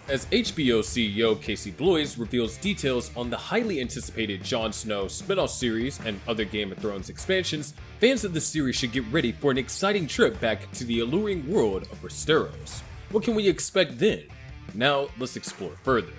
As HBO CEO Casey Bloys reveals details on the highly anticipated Jon Snow spin-off series and other Game of Thrones expansions, fans of the series should get ready for an exciting trip back to the alluring world of Westeros. What can we expect then? Now, let's explore further.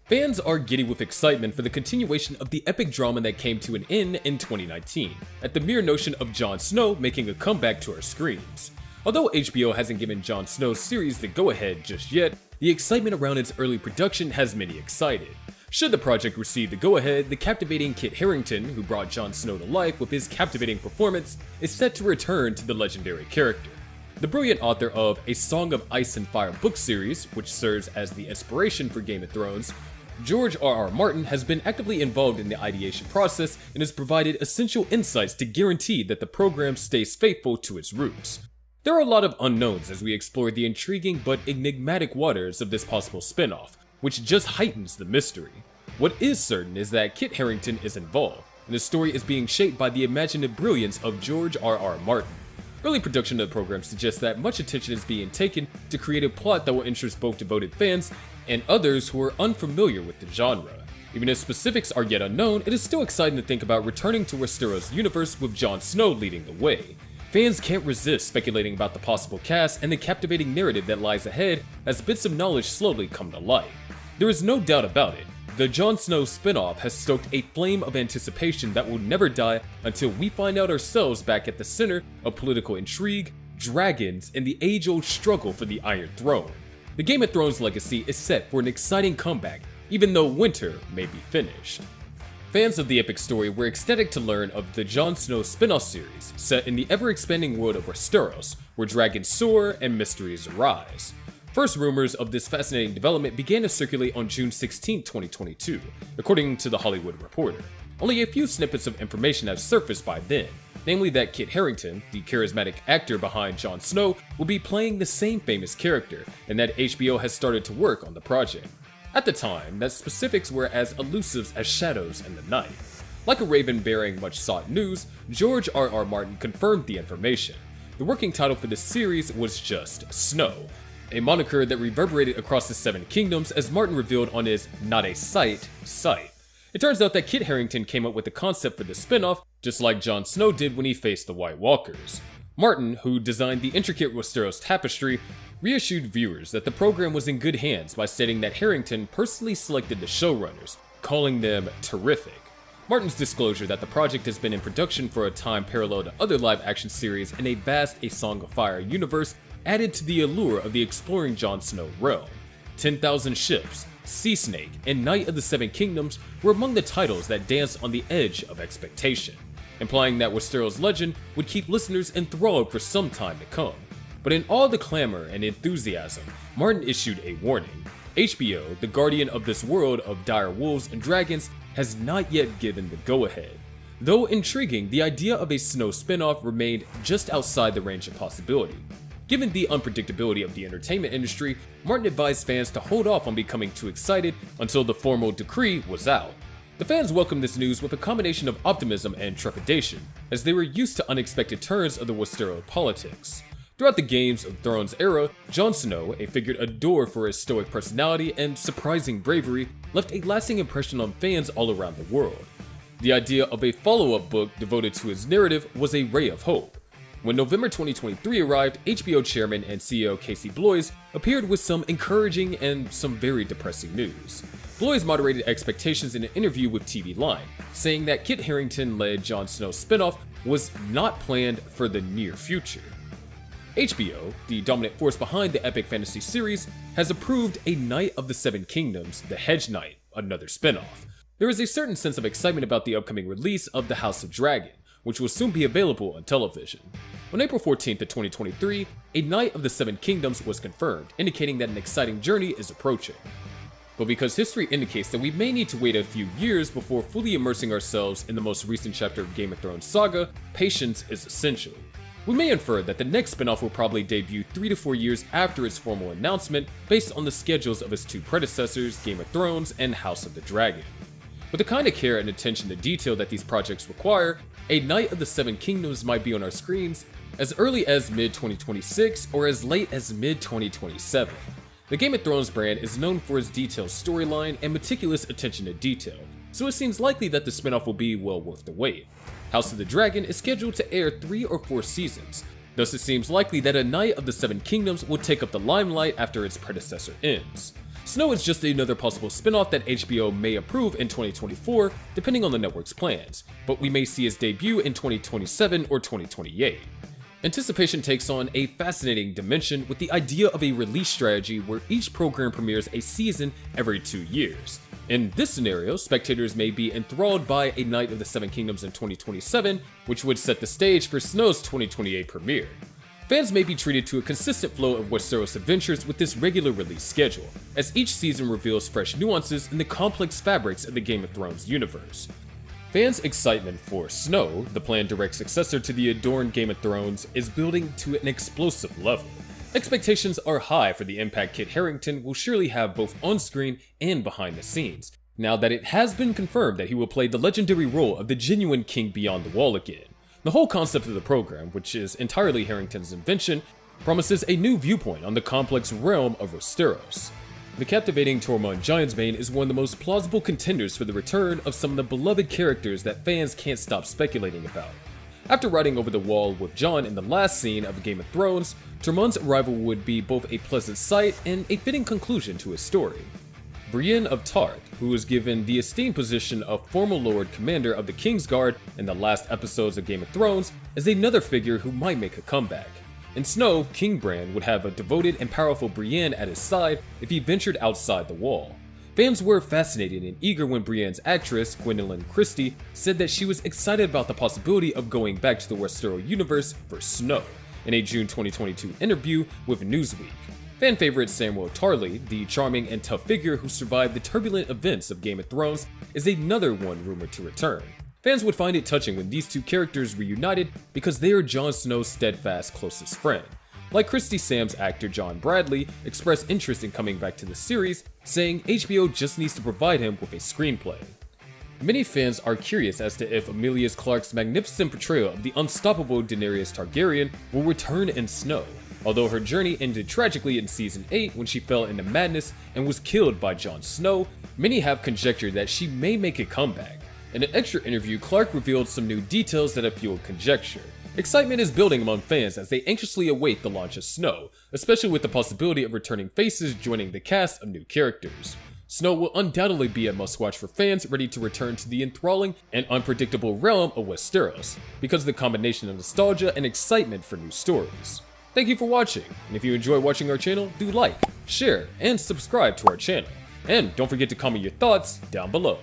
Fans are giddy with excitement for the continuation of the epic drama that came to an end in 2019, at the mere notion of Jon Snow making a comeback to our screens. Although HBO hasn't given Jon Snow's series the go-ahead just yet, the excitement around its early production has many excited. Should the project receive the go-ahead, the captivating Kit Harington, who brought Jon Snow to life with his captivating performance, is set to return to the legendary character. The brilliant author of A Song of Ice and Fire book series, which serves as the inspiration for Game of Thrones, George R.R. Martin has been actively involved in the ideation process and has provided essential insights to guarantee that the program stays faithful to its roots. There are a lot of unknowns as we explore the intriguing but enigmatic waters of this possible spin-off, which just heightens the mystery. What is certain is that Kit Harington is involved, and the story is being shaped by the imaginative brilliance of George R.R. Martin. Early production of the program suggests that much attention is being taken to create a plot that will interest both devoted fans and others who are unfamiliar with the genre. Even if specifics are yet unknown, it is still exciting to think about returning to Westeros' universe with Jon Snow leading the way. Fans can't resist speculating about the possible cast and the captivating narrative that lies ahead as bits of knowledge slowly come to light. There is no doubt about it, the Jon Snow spin-off has stoked a flame of anticipation that will never die until we find out ourselves back at the center of political intrigue, dragons, and the age-old struggle for the Iron Throne. The Game of Thrones legacy is set for an exciting comeback, even though winter may be finished. Fans of the epic story were ecstatic to learn of the Jon Snow spin-off series, set in the ever-expanding world of Westeros, where dragons soar and mysteries arise. First rumors of this fascinating development began to circulate on June 16, 2022, according to The Hollywood Reporter. Only a few snippets of information have surfaced by then, namely that Kit Harington, the charismatic actor behind Jon Snow, will be playing the same famous character, and that HBO has started to work on the project. At the time, that specifics were as elusive as shadows in the night. Like a raven bearing much sought news, George R.R. Martin confirmed the information. The working title for the series was just Snow, a moniker that reverberated across the Seven Kingdoms as Martin revealed on his Not a Sight site. It turns out that Kit Harington came up with the concept for the spin-off, just like Jon Snow did when he faced the White Walkers. Martin, who designed the intricate Westeros tapestry, reassured viewers that the program was in good hands by stating that Harington personally selected the showrunners, calling them terrific. Martin's disclosure that the project has been in production for a time parallel to other live-action series in a vast A Song of Fire universe added to the allure of the exploring Jon Snow realm. 10,000 Ships, Sea Snake, and Knight of the Seven Kingdoms were among the titles that danced on the edge of expectation, implying that Westeros legend would keep listeners enthralled for some time to come. But in all the clamor and enthusiasm, Martin issued a warning. HBO, the guardian of this world of dire wolves and dragons, has not yet given the go-ahead. Though intriguing, the idea of a Snow spin-off remained just outside the range of possibility. Given the unpredictability of the entertainment industry, Martin advised fans to hold off on becoming too excited until the formal decree was out. The fans welcomed this news with a combination of optimism and trepidation, as they were used to unexpected turns of the Westeros politics. Throughout the Games of Thrones era, Jon Snow, a figure adored for his stoic personality and surprising bravery, left a lasting impression on fans all around the world. The idea of a follow-up book devoted to his narrative was a ray of hope. When November 2023 arrived, HBO chairman and CEO Casey Bloys appeared with some encouraging and some very depressing news. Bloys moderated expectations in an interview with TV Line, saying that Kit Harington-led Jon Snow's spinoff was not planned for the near future. HBO, the dominant force behind the epic fantasy series, has approved a Knight of the Seven Kingdoms, The Hedge Knight, another spin-off. There is a certain sense of excitement about the upcoming release of The House of Dragon, which will soon be available on television. On April 14th of 2023, a Knight of the Seven Kingdoms was confirmed, indicating that an exciting journey is approaching. But because history indicates that we may need to wait a few years before fully immersing ourselves in the most recent chapter of Game of Thrones saga, patience is essential. We may infer that the next spin-off will probably debut 3 to 4 years after its formal announcement based on the schedules of its two predecessors, Game of Thrones and House of the Dragon. With the kind of care and attention to detail that these projects require, a Knight of the Seven Kingdoms might be on our screens as early as mid-2026 or as late as mid-2027. The Game of Thrones brand is known for its detailed storyline and meticulous attention to detail, so it seems likely that the spin-off will be well worth the wait. House of the Dragon is scheduled to air 3 or 4 seasons, thus it seems likely that A Knight of the Seven Kingdoms will take up the limelight after its predecessor ends. Snow is just another possible spin-off that HBO may approve in 2024, depending on the network's plans, but we may see its debut in 2027 or 2028. Anticipation takes on a fascinating dimension with the idea of a release strategy where each program premieres a season every 2 years. In this scenario, spectators may be enthralled by A Knight of the Seven Kingdoms in 2027, which would set the stage for Snow's 2028 premiere. Fans may be treated to a consistent flow of Westeros adventures with this regular release schedule, as each season reveals fresh nuances in the complex fabrics of the Game of Thrones universe. Fans' excitement for Snow, the planned direct successor to the adorned Game of Thrones, is building to an explosive level. Expectations are high for the impact Kit Harington will surely have both on-screen and behind the scenes, now that it has been confirmed that he will play the legendary role of the genuine King Beyond the Wall again. The whole concept of the program, which is entirely Harington's invention, promises a new viewpoint on the complex realm of Westeros. The captivating Tormund Giantsbane is one of the most plausible contenders for the return of some of the beloved characters that fans can't stop speculating about. After riding over the wall with Jon in the last scene of Game of Thrones, Tormund's arrival would be both a pleasant sight and a fitting conclusion to his story. Brienne of Tarth, who was given the esteemed position of former Lord Commander of the Kingsguard in the last episodes of Game of Thrones, is another figure who might make a comeback. In Snow, King Bran would have a devoted and powerful Brienne at his side if he ventured outside the wall. Fans were fascinated and eager when Brienne's actress, Gwendoline Christie, said that she was excited about the possibility of going back to the Westeros universe for Snow, in a June 2022 interview with Newsweek. Fan favorite Samuel Tarly, the charming and tough figure who survived the turbulent events of Game of Thrones, is another one rumored to return. Fans would find it touching when these two characters reunited because they are Jon Snow's steadfast closest friend. Like Christie, Sam's actor John Bradley expressed interest in coming back to the series, saying HBO just needs to provide him with a screenplay. Many fans are curious as to if Emilia Clarke's magnificent portrayal of the unstoppable Daenerys Targaryen will return in Snow. Although her journey ended tragically in Season 8 when she fell into madness and was killed by Jon Snow, many have conjectured that she may make a comeback. In an extra interview, Clarke revealed some new details that have fueled conjecture. Excitement is building among fans as they anxiously await the launch of Snow, especially with the possibility of returning faces joining the cast of new characters. Snow will undoubtedly be a must-watch for fans ready to return to the enthralling and unpredictable realm of Westeros, because of the combination of nostalgia and excitement for new stories. Thank you for watching, and if you enjoy watching our channel, do like, share, and subscribe to our channel. And don't forget to comment your thoughts down below.